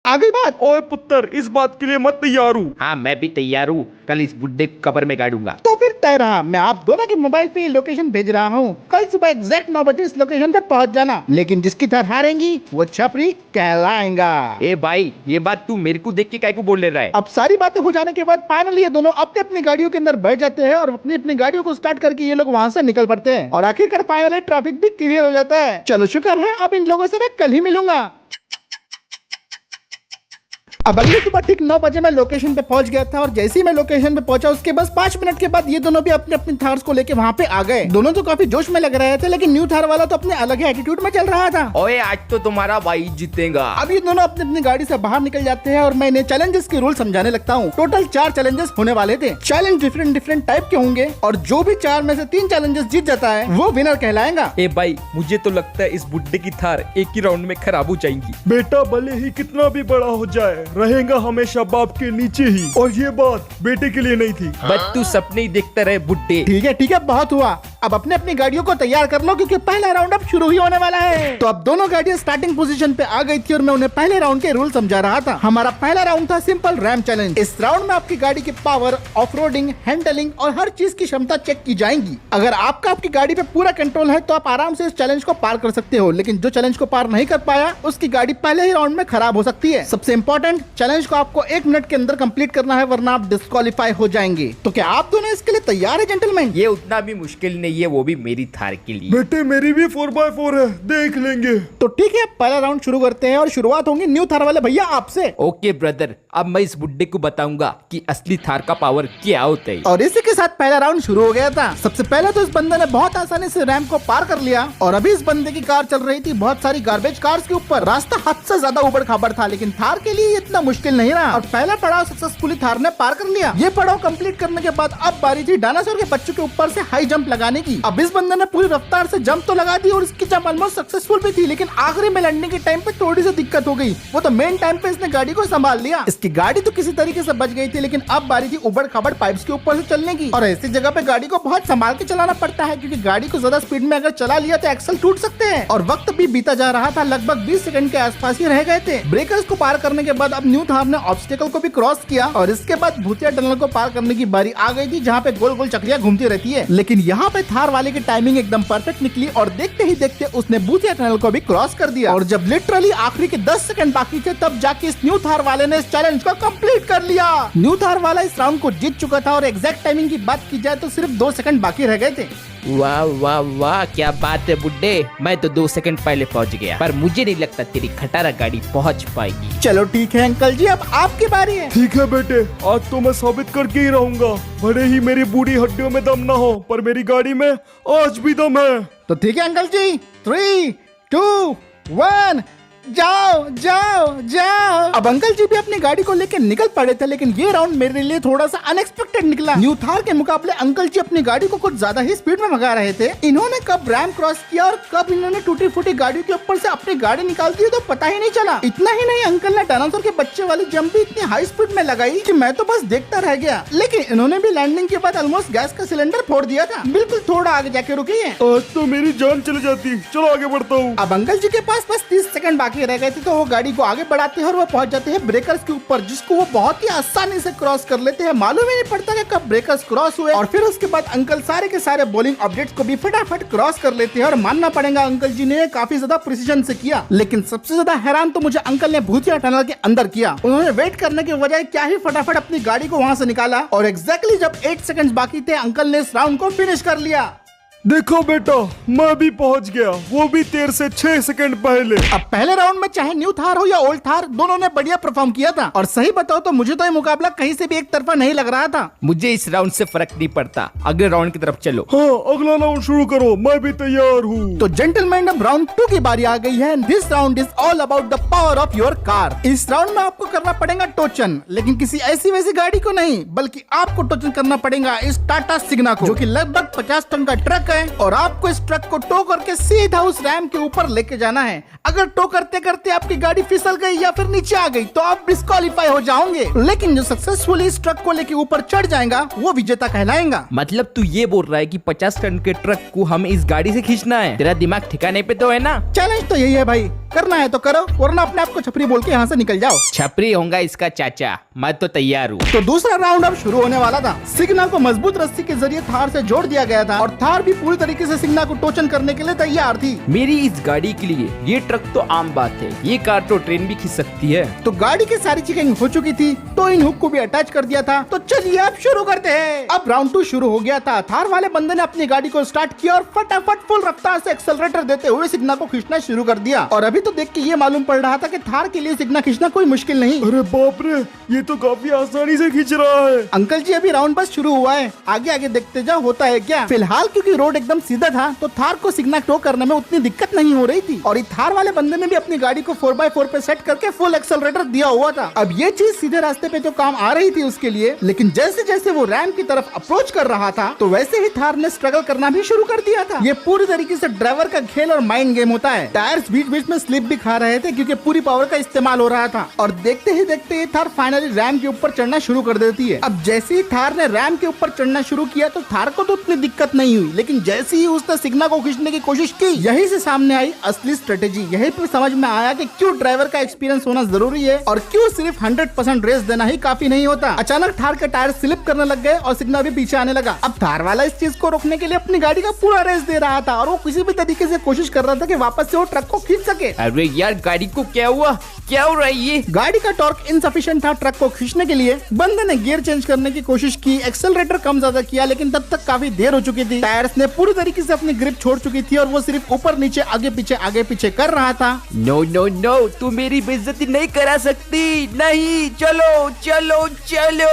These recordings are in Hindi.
आ गई बात। ओए पुत्र, इस बात के लिए मत तैयार हूँ। हाँ मैं भी तैयार हूँ। कल इस बुड्ढे को कब्र में गाड़ूंगा। तो फिर तय रहा, मैं आप दोनों के मोबाइल पे लोकेशन भेज रहा हूँ। कल सुबह एग्जैक्ट 9 बजे इस लोकेशन पे पहुँच जाना। लेकिन जिसकी थार हारेंगी वो छपरी कहलाएगा। ए भाई, ये बात तू मेरे को देख के काय को बोल ले रहा है? अब सारी बातें हो जाने के बाद फाइनली ये दोनों अपनी अपनी गाड़ियों के अंदर बैठ जाते हैं और अपनी अपनी गाड़ियों को स्टार्ट करके ये लोग वहाँ से निकल पड़ते हैं और आखिरकार फाइनली ट्रैफिक भी क्लियर हो जाता है। चलो शुक्र है अब इन लोगों से मैं कल ही मिलूंगा। अब अगली सुबह ठीक 9 बजे मैं लोकेशन पे पहुंच गया था और जैसे ही मैं लोकेशन पे पहुंचा उसके बस 5 मिनट के बाद ये दोनों भी अपने अपनी थार्स को लेके वहाँ पे आ गए। दोनों तो काफी जोश में लग रहे थे, लेकिन न्यू थार वाला तो अपने अलग ही एटीट्यूड में चल रहा था। ओए आज तो तुम्हारा भाई जीतेगा। अब ये दोनों अपनी अपनी गाड़ी से बाहर निकल जाते हैं और मैं इन्हें चैलेंजेस के रूल समझाने लगता हूँ। टोटल 4 चैलेंजेस होने वाले थे। चैलेंज डिफरेंट डिफरेंट टाइप के होंगे और जो भी 4 में से 3 चैलेंजेस जीत जाता है वो विनर कहलाएगा। ए भाई, मुझे तो लगता है इस बुड्ढे की थार एक ही राउंड में खराब हो जाएंगी। बेटा भले ही कितना भी बड़ा हो जाए रहेगा हमेशा बाप के नीचे ही, और ये बात बेटे के लिए नहीं थी। बस तू सपने ही देखता रहे बुड्ढे। ठीक है बहुत हुआ। अब अपने अपनी गाड़ियों को तैयार कर लो क्योंकि पहला राउंड अब शुरू ही होने वाला है। तो अब दोनों गाड़ियां स्टार्टिंग पोजीशन पे आ गई थी और मैं उन्हें पहले राउंड के रूल समझा रहा था। हमारा पहला राउंड था सिंपल रैम चैलेंज। इस राउंड में आपकी गाड़ी की पावर, ऑफ रोडिंग, हैंडलिंग और हर चीज की क्षमता चेक की जाएंगी। अगर आपका आपकी गाड़ी पे पूरा कंट्रोल है तो आप आराम से इस चैलेंज को पार कर सकते हो, लेकिन जो चैलेंज को पार नहीं कर पाया उसकी गाड़ी पहले ही राउंड में खराब हो सकती है। सबसे इम्पोर्टेंट, चैलेंज को आपको 1 मिनट के अंदर कंप्लीट करना है वरना आप डिस्क्वालीफाई हो जाएंगे। तो क्या आप दोनों इसके लिए तैयार है जेंटलमैन? ये उतना भी मुश्किल नहीं है, वो भी मेरी थार के लिए। बेटे मेरी भी 4x4 है, देख लेंगे। तो ठीक है, पहला राउंड शुरू करते हैं और शुरुआत होंगी न्यू थार वाले भैया आपसे। ओके ब्रदर, अब मैं इस बुड्ढे को बताऊंगा कि असली थार का पावर क्या होता है। और इसी के साथ पहला राउंड शुरू हो गया था। सबसे पहले तो इस बंदे ने बहुत आसानी से रैंप को पार कर लिया और अभी इस बंदे की कार चल रही थी बहुत सारी गार्बेज कार्स के ऊपर। रास्ता हद से ज्यादा उबड़ खाबड़ था, लेकिन थार के लिए इतना मुश्किल नहीं रहा और पहला पड़ाव सक्सेसफुली थार ने पार कर लिया। ये पड़ाव कंप्लीट करने के बाद अब बारी थी डायनासोर के बच्चों के ऊपर से हाई जंप लगाने की। अब इस बंदे ने पूरी रफ्तार से जंप तो लगा दी और इसकी जंप ऑलमोस्ट सक्सेसफुल भी थी, लेकिन आखिरी में लड़ने के टाइम पे थोड़ी सी दिक्कत हो गई। वो तो मेन टाइम पे इसने गाड़ी को संभाल लिया। इसकी गाड़ी तो किसी तरीके से बच गई थी, लेकिन अब बारी थी उबड़ खाबड़ पाइप्स के ऊपर से चलने की। और ऐसी जगह पे गाड़ी को बहुत संभाल के चलाना पड़ता है क्योंकि गाड़ी को ज्यादा स्पीड में अगर चला लिया तो एक्सल टूट सकते हैं। और वक्त भी बीता जा रहा था, लगभग 20 सेकंड के आसपास ही रह गए थे। ब्रेकर्स को पार करने के बाद अब न्यू थार ने ऑब्स्टेकल को भी क्रॉस किया और इसके बाद भूतिया टनल को पार करने की बारी आ गई थी, जहाँ पे गोल गोल चक्रियां घूमती रहती है। लेकिन यहाँ पे थार वाले की टाइमिंग एकदम परफेक्ट निकली और देखते ही देखते उसने भूतिया टनल को भी क्रॉस कर दिया। और जब लिटरली आखिरी के 10 सेकंड बाकी थे तब जाके इस न्यू थार वाले ने इस चैलेंज को कंप्लीट कर लिया। न्यू थार वाला इस राउंड को जीत चुका था और एग्जैक्ट टाइमिंग की बात की जाए तो सिर्फ 2 सेकंड बाकी रह गए थे। वाह वाह वाह, क्या बात है बुड्ढे। मैं तो 2 सेकंड पहले पहुंच गया, पर मुझे नहीं लगता तेरी खटारा गाड़ी पहुंच पाएगी। चलो ठीक है अंकल जी, अब आपकी बारी है। ठीक है बेटे, आज तो मैं साबित करके ही रहूंगा। भले ही मेरी बूढ़ी हड्डियों में दम ना हो, पर मेरी गाड़ी में आज भी दम है। तो ठीक है अंकल जी, 3, 2, 1 जाओ जाओ जाओ। अब अंकल जी भी अपनी गाड़ी को लेकर निकल पड़े थे, लेकिन ये राउंड मेरे लिए थोड़ा सा अनएक्सपेक्टेड निकला। न्यू थार के मुकाबले अंकल जी अपनी गाड़ी को कुछ ज्यादा ही स्पीड में भगा रहे थे। इन्होंने कब रैंप क्रॉस किया और कब इन्होंने टूटी फूटी गाड़ियों के ऊपर से अपनी गाड़ी निकाल दी तो पता ही नहीं चला। इतना ही नहीं, अंकल ने डायनासोर के बच्चे वाली जंप भी इतनी हाई स्पीड में लगाई कि मैं तो बस देखता रह गया। लेकिन इन्होंने भी लैंडिंग के बाद ऑलमोस्ट गैस का सिलेंडर फोड़ दिया था। बिल्कुल थोड़ा आगे जाके रुकी है। आज तो मेरी जान चली जाती। चलो आगे बढ़ता हूँ। अब अंकल जी के पास बस 30 सेकंड बाकी रह गए थे, तो वो गाड़ी को आगे बढ़ाते हैं और वो पहुंच जाते हैं ब्रेकर्स के ऊपर, जिसको वो बहुत ही आसानी से क्रॉस कर लेते हैं। मालूम ही नहीं पड़ता कि कब ब्रेकर्स क्रॉस हुए। और फिर उसके बाद अंकल सारे के सारे बॉलिंग ऑब्जेक्ट्स को भी फटाफट क्रॉस कर लेते हैं और मानना पड़ेगा अंकल जी ने काफी ज्यादा प्रिसीजन से किया। लेकिन सबसे ज्यादा हैरान तो मुझे अंकल ने भूतिया टनल के अंदर किया। उन्होंने वेट करने के बजाय क्या ही फटाफट अपनी गाड़ी को वहाँ से निकाला और एग्जैक्टली जब 8 सेकंड बाकी थे अंकल ने इस राउंड को फिनिश कर लिया। देखो बेटा, मैं भी पहुंच गया, वो भी तेरे से 6 सेकंड पहले। अब पहले राउंड में चाहे न्यू थार हो या ओल्ड थार, दोनों ने बढ़िया परफॉर्म किया था। और सही बताओ तो मुझे तो ये मुकाबला कहीं से भी एक तरफा नहीं लग रहा था। मुझे इस राउंड से फर्क नहीं पड़ता, अगले राउंड की तरफ चलो। हाँ, अगला राउंड शुरू करो, मैं भी तैयार हूँ। तो जेंटलमैन, अब राउंड 2 की बारी आ गई है। This round is all about the power of your car. इस राउंड में आपको करना पड़ेगा टोचन, लेकिन किसी ऐसी वैसी गाड़ी को नहीं, बल्कि आपको टोचन करना पड़ेगा इस टाटा सिग्ना को, जो कि लगभग 50 टन का ट्रक है। और आपको इस ट्रक को टो करके सीधा उस रैम के ऊपर लेके जाना है। अगर टो करते करते आपकी गाड़ी फिसल गई या फिर नीचे आ गई तो आप डिस्क्वालीफाई हो जाओगे, लेकिन जो सक्सेसफुली इस ट्रक को लेके ऊपर चढ़ जाएगा वो विजेता कहलाएगा। मतलब तू ये बोल रहा है कि 50 टन के ट्रक को हमें इस गाड़ी से खींचना है? तेरा दिमाग ठिकाने पे तो है ना? चैलेंज तो यही है भाई, करना है तो करो, वरना अपने आप को छपरी बोल के यहाँ से निकल जाओ। छपरी होगा इसका चाचा, मैं तो तैयार हूँ। तो दूसरा राउंड अब शुरू होने वाला था। सिग्ना को मजबूत रस्सी के जरिए थार से जोड़ दिया गया था और थार भी पूरी तरीके से सिग्ना को टोचन करने के लिए तैयार थी। मेरी इस गाड़ी के लिए ये ट्रक तो आम बात है, ये कार तो ट्रेन भी खींच सकती है। तो गाड़ी की सारी चेकिंग हो चुकी थी, तो इन हुक को भी अटैच कर दिया था। तो चलिए अब शुरू करते हैं। अब राउंड 2 शुरू हो गया था। थार वाले बंदे ने अपनी गाड़ी को स्टार्ट किया और फटाफट फुल रफ्तार से एक्सेलरेटर देते हुए सिग्ना को खींचना शुरू कर दिया। और अभी तो देख के ये मालूम पड़ रहा था कि थार के लिए सिग्ना खींचना कोई मुश्किल नहीं। अरे बाप रे, ये तो काफी आसानी से खींच रहा है। अंकल जी अभी राउंड बस शुरू हुआ है, आगे आगे देखते जाओ होता है क्या। फिलहाल क्योंकि रोड एकदम सीधा था तो थार को सिग्ना टो करने में उतनी दिक्कत नहीं हो रही थी। और इस थार वाले बंदे ने भी अपनी गाड़ी को 4x4 पे सेट करके फुल एक्सेलरेटर दिया हुआ था। अब ये चीज सीधे रास्ते पे तो काम आ रही थी उसके लिए, लेकिन जैसे जैसे वो रैम की तरफ अप्रोच कर रहा था तो वैसे ही थार ने स्ट्रगल करना भी शुरू कर दिया था। ये पूरी तरीके से ड्राइवर का खेल और माइंड गेम होता है। टायर्स बीच बीच में स्लिप भी खा रहे थे क्योंकि पूरी पावर का इस्तेमाल हो रहा था। और देखते ही देखते ये थार फाइनली रैम के ऊपर चढ़ना शुरू कर देती है। अब जैसे ही थार ने रैम के ऊपर चढ़ना शुरू किया तो थार को तो उतनी दिक्कत नहीं हुई, लेकिन जैसे ही उसने सिग्ना को खींचने की कोशिश की, यही से सामने आई असली स्ट्रेटेजी। यही पे समझ में आया कि क्यों ड्राइवर का एक्सपीरियंस होना जरूरी है और क्यों सिर्फ 100% रेस देना ही काफी नहीं होता। अचानक थार के टायर स्लिप करने लग गए और सिग्ना भी पीछे आने लगा। अब थार वाला इस चीज को रोकने के लिए अपनी गाड़ी का पूरा रेस दे रहा था और वो किसी भी तरीके से कोशिश कर रहा था कि वापस से वो ट्रक को खींच सके। अरे यार गाड़ी को क्या हुआ, क्या हो रहा है ये? गाड़ी का टॉर्क इनसफिशिएंट था ट्रक को खींचने के लिए। बंदे ने गियर चेंज करने की कोशिश की, एक्सेलरेटर कम ज्यादा किया, लेकिन तब तक काफी देर हो चुकी थी। टायर्स ने पूरी तरीके से अपनी ग्रिप छोड़ चुकी थी और वो सिर्फ ऊपर नीचे आगे पीछे कर रहा था। नो नो नो, तू मेरी बेइज्जती नहीं करा सकती। नहीं, चलो चलो चलो।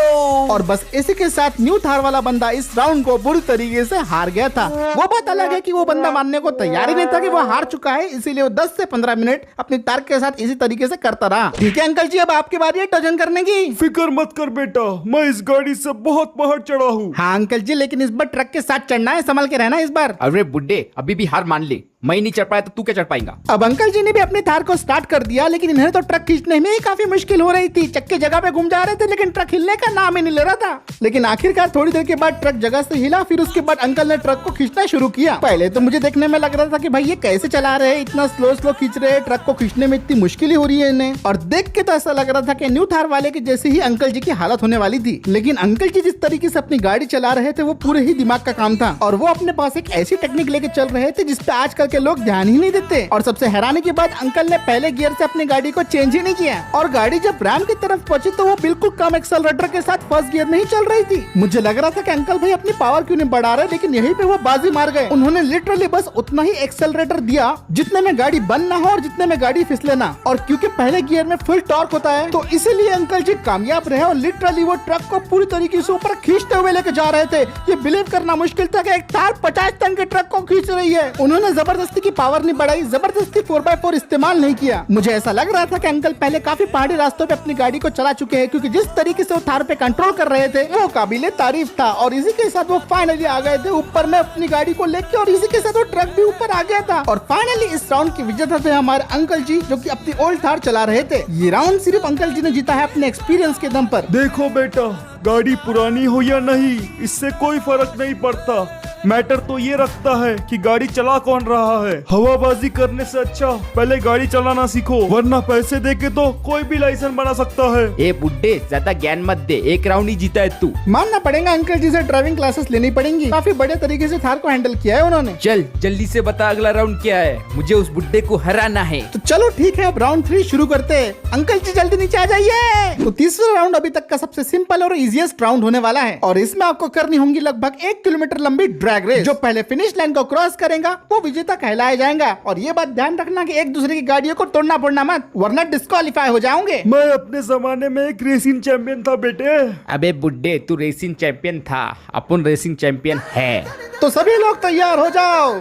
और बस इसी के साथ न्यू थार वाला बंदा इस राउंड को बुरी तरीके से हार गया था। वो बात अलग है कि वो बंदा मानने को तैयार ही नहीं था कि वो हार चुका है, इसीलिए वो 10 से 15 मिनट अपनी तार के साथ इसी तरीके से करता रहा। ठीक है अंकल जी, अब आपकी बारी है टोजन करने की। फिक्र मत कर बेटा, मैं इस गाड़ी से बहुत पहाड़ चढ़ा हूँ। हाँ अंकल जी, लेकिन इस बार ट्रक के साथ चढ़ना है, संभल के रहना इस बार। अरे बुड्ढे, अभी भी हार मान ले। मैं नहीं चढ़ पाया तो तू क्या चढ़ पाएगा? अब अंकल जी ने भी अपनी थार को स्टार्ट कर दिया, लेकिन इन्हें तो ट्रक खींचने में ही काफी मुश्किल हो रही थी। चक्के जगह पे घूम जा रहे थे लेकिन ट्रक हिलने का नाम ही नहीं ले रहा था। लेकिन आखिरकार थोड़ी देर के बाद ट्रक जगह से हिला, फिर उसके बाद अंकल ने ट्रक को खींचना शुरू किया। पहले तो मुझे देखने में लग रहा था कि भाई ये कैसे चला रहे हैं, इतना स्लो खींच रहे हैं, ट्रक को खींचने में इतनी मुश्किल हो रही है इन्हें। और देख के तो ऐसा लग रहा था कि न्यू थार वाले के जैसे ही अंकल जी की हालत होने वाली थी। लेकिन अंकल जी जिस तरीके से अपनी गाड़ी चला रहे थे वो पूरे ही दिमाग का काम था और वो अपने पास एक ऐसी टेक्निक लेके चल रहे थे जिसपे आजकल के लोग ध्यान ही नहीं देते। और सबसे हैरानी की बात, अंकल ने पहले गियर से अपनी गाड़ी को चेंज ही नहीं किया और गाड़ी जब रैम की तरफ पहुंची तो वो बिल्कुल कम एक्सेलरेटर के साथ फर्स्ट गियर नहीं चल रही थी। मुझे लग रहा था कि अंकल भाई अपनी पावर क्यों नहीं बढ़ा रहे, लेकिन यहीं पे वो बाजी मार गए। उन्होंने लिटरली बस उतना ही एक्सेलरेटर दिया जितने में गाड़ी बंद ना हो और जितने में गाड़ी फिसले ना। और क्योंकि पहले गियर में फुल टॉर्क होता है तो इसीलिए अंकल जी कामयाब रहे और लिटरली वो ट्रक को पूरी तरीके से ऊपर खींचते हुए लेके जा रहे थे। ये बिलीव करना मुश्किल था कि एक थार 50 टन के ट्रक को खींच रही है। उन्होंने जबरदस्ती की पावर नहीं बढ़ाई, जबरदस्ती 4x4 इस्तेमाल नहीं किया। मुझे ऐसा लग रहा था कि अंकल पहले काफी पहाड़ी रास्तों पे अपनी गाड़ी को चला चुके हैं, क्योंकि जिस तरीके से वो थार पे कंट्रोल कर रहे थे वो काबिले तारीफ था। और इसी के साथ वो फाइनली आ गए थे ऊपर में अपनी गाड़ी को लेके और इसी के साथ वो ट्रक भी ऊपर आ गया था। और फाइनली इस राउंड की विजेता थे हमारे अंकल जी, जो कि अपनी ओल्ड थार चला रहे थे। ये राउंड सिर्फ अंकल जी ने जीता है अपने एक्सपीरियंस के दम पर। देखो बेटा, गाड़ी पुरानी हो या नहीं, इससे कोई फर्क नहीं पड़ता। मैटर तो ये रखता है कि गाड़ी चला कौन रहा है। हवाबाजी करने से अच्छा पहले गाड़ी चलाना सीखो, वरना पैसे देके तो कोई भी लाइसेंस बना सकता है। ए बुड्ढे, ज्यादा ज्ञान मत दे, एक राउंड ही जीता है तू। मानना पड़ेगा अंकल जी से ड्राइविंग क्लासेस लेनी पड़ेंगी, काफी बड़े तरीके से थार को हैंडल किया है उन्होंने। चल जल्दी से बता अगला राउंड क्या है, मुझे उस बुड्ढे को हराना है। तो चलो ठीक है, अब राउंड 3 शुरू करते हैं। अंकल जी जल्दी नीचे आ जाइए। तो तीसरा राउंड अभी तक का सबसे सिंपल और इजीएस्ट राउंड होने वाला है और इसमें आपको करनी होंगी लगभग 1 किलोमीटर लंबी ड्रैग रेस। जो पहले फिनिश लाइन को क्रॉस करेगा वो विजेता कहलाया जाएगा। और ये बात ध्यान रखना कि एक दूसरे की गाड़ियों को तोड़ना फोड़ना मत, वरना डिस्क्वालीफाई हो जाओगे। मैं अपने जमाने में एक रेसिंग चैंपियन था बेटे। अबे बुड्ढे, तू रेसिंग चैंपियन था, अपन रेसिंग चैंपियन है। तो सभी लोग तैयार हो जाओ।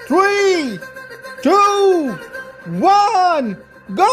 3, 2, 1 गो।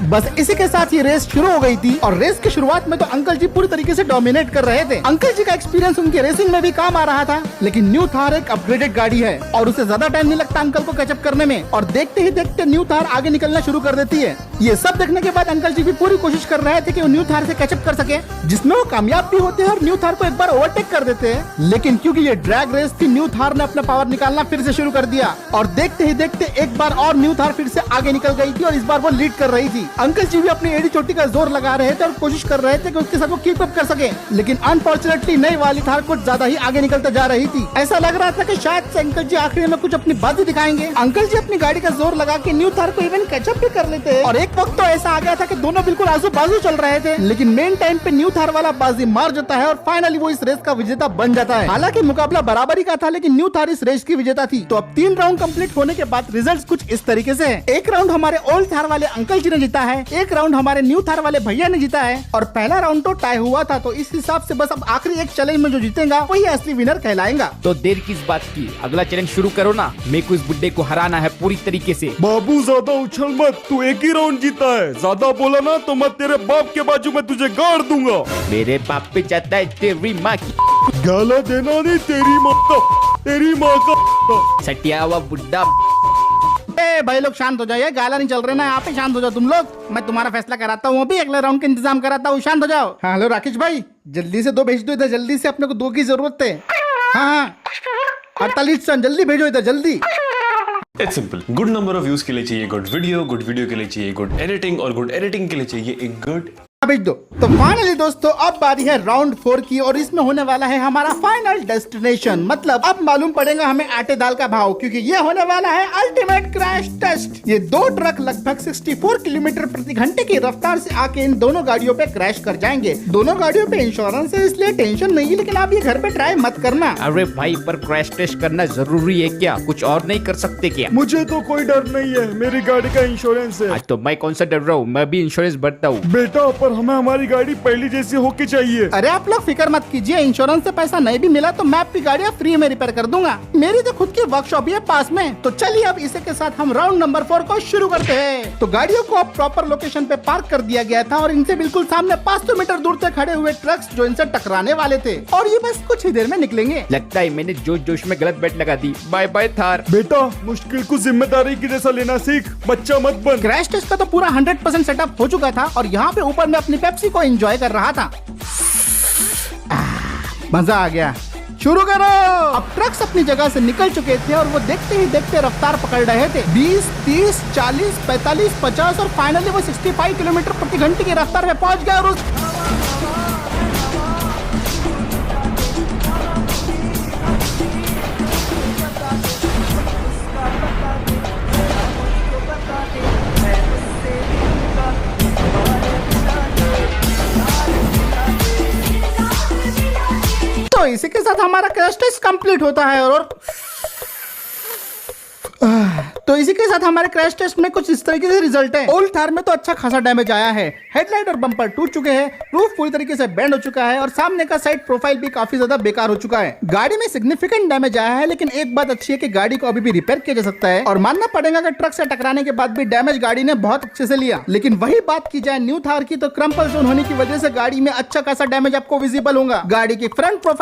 बस इसी के साथ ये रेस शुरू हो गई थी और रेस की शुरुआत में तो अंकल जी पूरी तरीके से डोमिनेट कर रहे थे। अंकल जी का एक्सपीरियंस उनकी रेसिंग में भी काम आ रहा था, लेकिन न्यू थार एक अपग्रेडेड गाड़ी है और उसे ज्यादा टाइम नहीं लगता अंकल को कैचअप करने में, और देखते ही देखते न्यू थार आगे निकलना शुरू कर देती है। ये सब देखने के बाद अंकल जी भी पूरी कोशिश कर रहे थे कि वो न्यू थार से कैचअप कर सके, जिसमें वो कामयाब भी होते हैं और न्यू थार को एक बार ओवरटेक कर देते हैं। लेकिन क्योंकि ये ड्रैग रेस थी, न्यू थार ने अपना पावर निकालना फिर से शुरू कर दिया और देखते ही देखते एक बार और न्यू थार फिर से आगे निकल गई थी और इस बार वो लीड कर रही थी। अंकल जी भी अपनी एड़ी चोटी का जोर लगा रहे थे और कोशिश कर रहे थे कि उसके साथ वो कीप अप कर सके, लेकिन अनफॉर्चुनेटली नई वाली थार कुछ ज्यादा ही आगे निकलता जा रही थी। ऐसा लग रहा था कि शायद से अंकल जी आखिरी में कुछ अपनी बाजी दिखाएंगे। अंकल जी अपनी गाड़ी का जोर लगा के न्यू थार को इवन कैचअप भी कर लेते और एक वक्त तो ऐसा आ गया था कि दोनों बिल्कुल आजू बाजू चल रहे थे, लेकिन मेन टाइम पे न्यू थार वाला बाजी मार जाता है और फाइनली वो इस रेस का विजेता बन जाता है। हालांकि मुकाबला बराबरी का था, लेकिन न्यू थार इस रेस की विजेता थी। तो अब 3 राउंड कंप्लीट होने के बाद रिजल्ट्स कुछ इस तरीके से हैं। एक राउंड हमारे ओल्ड थार वाले अंकल जी ने जीता है, एक राउंड हमारे न्यू थार वाले भैया ने जीता है और पहला राउंड तो टाई हुआ था। तो इस हिसाब से बस अब आखिरी एक चैलेंज में जो जीतेगा वही असली विनर कहलाएगा। तो देर किस बात की, अगला चैलेंज शुरू करो ना। मेरे को इस बुड्ढे को हराना है पूरी तरीके से। बाबू ज्यादा उछल मत, तू एक ही राउंड जीता है, ज्यादा बोला ना तो मैं तेरे बाप के बाजू में तुझे गाड़ दूंगा। मेरे बाप पे जाता है तेरी माँ की। गाला देना नहीं, तेरी माँ का सटिया हुआ बुड्ढा। ए भाई लोग शांत हो जाइए, गाला नहीं चल रहे ना, आप ही शांत हो जाओ तुम लोग। मैं तुम्हारा फैसला कराता हूँ, अभी अगले राउंड का इंतजाम कराता हूँ, शांत हो जाओ। हाँ हेलो राकेश भाई, जल्दी से 2 भेज दो इधर, जल्दी से, अपने को 2 की जरूरत है। हाँ 48 टन जल्दी भेजो इधर जल्दी। It's simple, good number of views के लिए चाहिए गुड वीडियो के लिए चाहिए गुड एडिटिंग और गुड एडिटिंग के लिए चाहिए एक गुड भेज दो। तो फाइनली दोस्तों अब बारी है राउंड 4 की और इसमें होने वाला है हमारा फाइनल डेस्टिनेशन। मतलब अब मालूम पड़ेगा हमें आटे दाल का भाव, क्योंकि ये होने वाला है अल्टीमेट क्रैश टेस्ट। ये 2 ट्रक लगभग 64 किलोमीटर प्रति घंटे की रफ्तार से आके इन दोनों गाड़ियों पे क्रैश कर जाएंगे। दोनों गाड़ियों पे इंश्योरेंस है इसलिए टेंशन नहीं है, लेकिन आप ये घर पे ट्राई मत करना। अरे भाई, पर क्रैश टेस्ट करना जरूरी है क्या? कुछ और नहीं कर सकते क्या? मुझे तो कोई डर नहीं है, मेरी गाड़ी का इंश्योरेंस है। आज तो मैं कौन सा डर रहा हूँ, मैं भी इंश्योरेंस भरता हूँ। बेटा पर हमें हमारी गाड़ी पहली जैसी होके चाहिए। अरे आप लोग फिक्र मत कीजिए, इंश्योरेंस से पैसा नहीं भी मिला तो मैं आपकी गाड़ियाँ फ्री में रिपेयर कर दूंगा। मेरी तो खुद की वर्कशॉप है पास में। तो चलिए अब इसी के साथ हम राउंड नंबर 4 को शुरू करते हैं। तो गाड़ियों को अब प्रॉपर लोकेशन पे पार्क कर दिया गया था और इनसे बिल्कुल सामने 500 मीटर दूर से खड़े हुए ट्रक्स जो इनसे टकराने वाले थे और ये बस कुछ ही देर में निकलेंगे। लगता है मैंने जोश जोश में गलत बेट लगा दी। Bye bye Thar. बेटा मुश्किल को जिम्मेदारी की जैसा लेना सीख, बच्चा मत बन। क्रैश टेस्ट का तो पूरा 100% सेटअप हो चुका था और यहाँ पे ऊपर में अपनी पेप्सी को एंजॉय कर रहा था। मजा आ गया, शुरू करो। अब ट्रक्स अपनी जगह से निकल चुके थे और वो देखते ही देखते रफ्तार पकड़ रहे थे। 20, 30, 40, 45, 50 और फाइनली वो 65 किलोमीटर प्रति घंटे की रफ्तार में पहुंच गया। और तो इसी के साथ हमारा क्रैश टेस्ट कंप्लीट होता है और तो इसी के साथ हमारे क्रैश टेस्ट में कुछ इस तरीके से रिजल्ट है। ओल्ड थार में तो अच्छा खासा डैमेज आया है, हेडलाइट और बम्पर टूट चुके हैं, रूफ पूरी तरीके से बेंड हो चुका है और सामने का साइड प्रोफाइल भी काफी ज्यादा बेकार हो चुका है। गाड़ी में सिग्निफिकेंट डैमेज आया है, लेकिन एक बात अच्छी है कि गाड़ी को अभी भी रिपेयर किया जा सकता है और मानना पड़ेगा कि ट्रक से टकराने के बाद भी डैमेज गाड़ी ने बहुत अच्छे से लिया। लेकिन वही बात की जाए न्यू थार की, तो क्रम्पल जोन होने की वजह से गाड़ी में अच्छा खासा डैमेज आपको विजिबल होगा। गाड़ी की फ्रंट प्रोफाइल